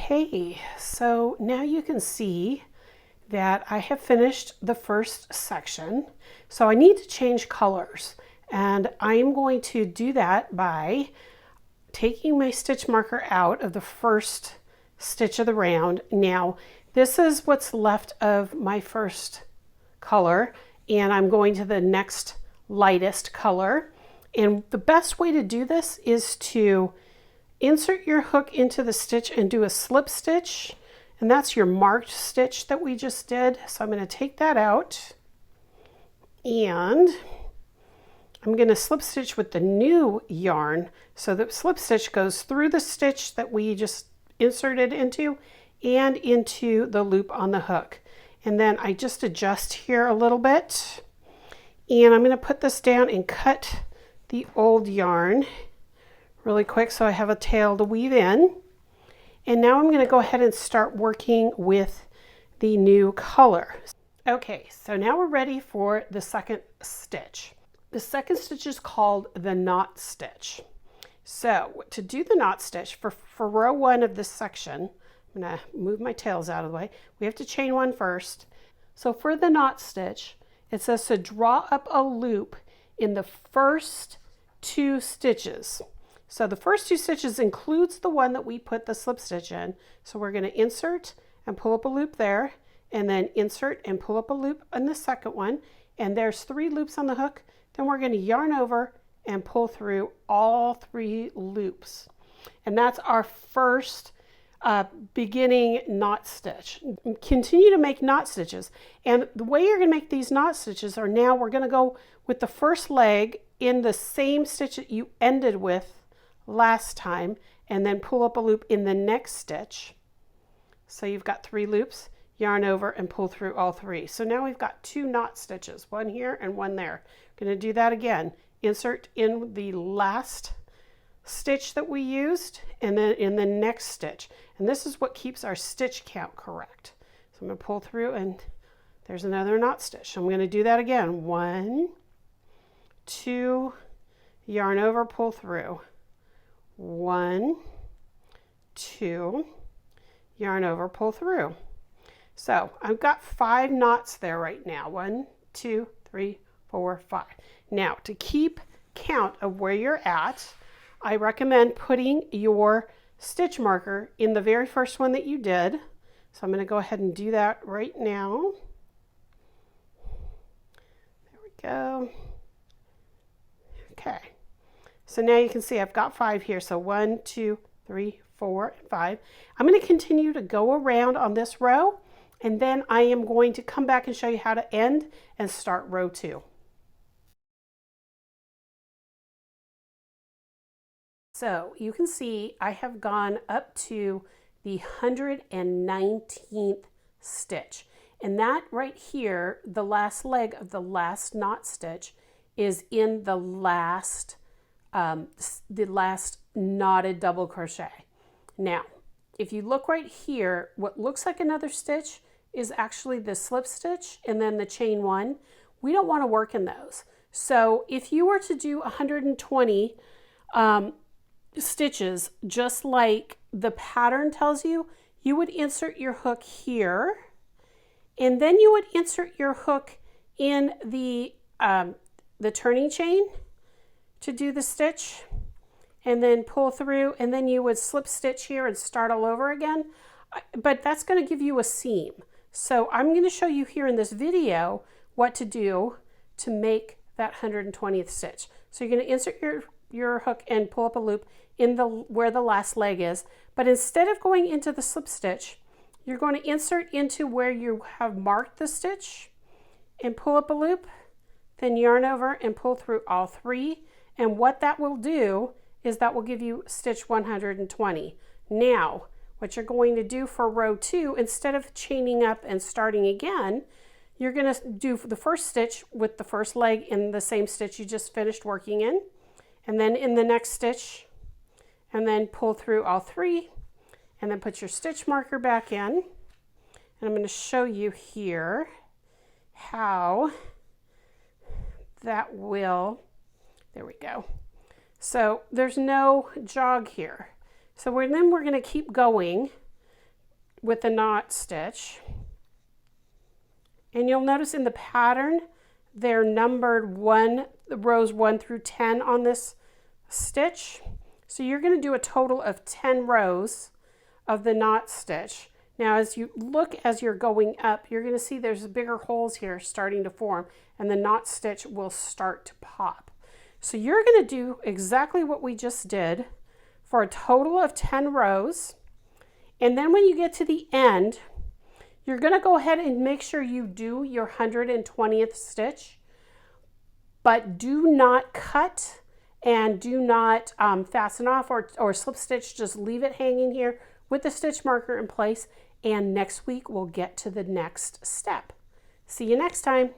Okay, so now you can see that I have finished the first section. So I need to change colors, and I'm going to do that by taking my stitch marker out of the first stitch of the round. Now, this is what's left of my first color, and I'm going to the next lightest color. And the best way to do this is to insert your hook into the stitch and do a slip stitch, and that's your marked stitch that we just did. So I'm going to take that out, and I'm going to slip stitch with the new yarn. So the slip stitch goes through the stitch that we just inserted into and into the loop on the hook. And then I just adjust here a little bit, and I'm going to put this down and cut the old yarn really quick so I have a tail to weave in. And now I'm going to go ahead and start working with the new color. Okay, so now we're ready for the second stitch. The second stitch is called the knot stitch. So to do the knot stitch for row 1 of this section, I'm going to move my tails out of the way. We have to chain 1 first. So for the knot stitch, it says to draw up a loop in the first 2 stitches. So the first 2 stitches includes the one that we put the slip stitch in. So we're going to insert and pull up a loop there, and then insert and pull up a loop on the second one. And there's 3 loops on the hook. Then we're going to yarn over and pull through all 3 loops. And that's our first beginning knot stitch. Continue to make knot stitches. And the way you're going to make these knot stitches are, now we're going to go with the first leg in the same stitch that you ended with last time, and then pull up a loop in the next stitch. So you've got 3 loops, yarn over and pull through all 3. So now we've got 2 knot stitches, 1 here and 1 there. Going to do that again. Insert in the last stitch that we used, and then in the next stitch. And this is what keeps our stitch count correct. So I'm going to pull through, and there's another knot stitch. I'm going to do that again. 1, 2, yarn over, pull through. 1, 2, yarn over, pull through. So I've got 5 knots there right now. 1, 2, 3, 4, 5. Now, to keep count of where you're at, I recommend putting your stitch marker in the very first one that you did. So I'm going to go ahead and do that right now. There we go. Okay. So now you can see I've got 5 here. So 1, 2, 3, 4, and 5. I'm going to continue to go around on this row, and then I am going to come back and show you how to end and start row 2. So you can see I have gone up to the 119th stitch. And that right here, the last leg of the last knot stitch, is in the last knotted double crochet. Now, if you look right here, what looks like another stitch is actually the slip stitch and then the chain 1. We don't want to work in those. So if you were to do 120 stitches, just like the pattern tells you, you would insert your hook here, and then you would insert your hook in the turning chain to do the stitch, and then pull through, and then you would slip stitch here and start all over again. But that's going to give you a seam. So I'm going to show you here in this video what to do to make that 120th stitch. So you're going to insert your hook and pull up a loop in where the last leg is, but instead of going into the slip stitch, you're going to insert into where you have marked the stitch and pull up a loop, then yarn over and pull through all 3. And what that will do is that will give you stitch 120. Now, what you're going to do for row 2, instead of chaining up and starting again, you're going to do the first stitch with the first leg in the same stitch you just finished working in, and then in the next stitch, and then pull through all 3, and then put your stitch marker back in. And I'm going to show you here how that will, there we go. So there's no jog here. So then we're going to keep going with the knot stitch. And you'll notice in the pattern, they're numbered rows 1 through 10 on this stitch. So you're going to do a total of 10 rows of the knot stitch. Now as you look as you're going up, you're going to see there's bigger holes here starting to form, and the knot stitch will start to pop. So you're going to do exactly what we just did for a total of 10 rows. And then when you get to the end, you're going to go ahead and make sure you do your 120th stitch, but do not cut and do not fasten off or slip stitch. Just leave it hanging here with the stitch marker in place. And next week we'll get to the next step. See you next time.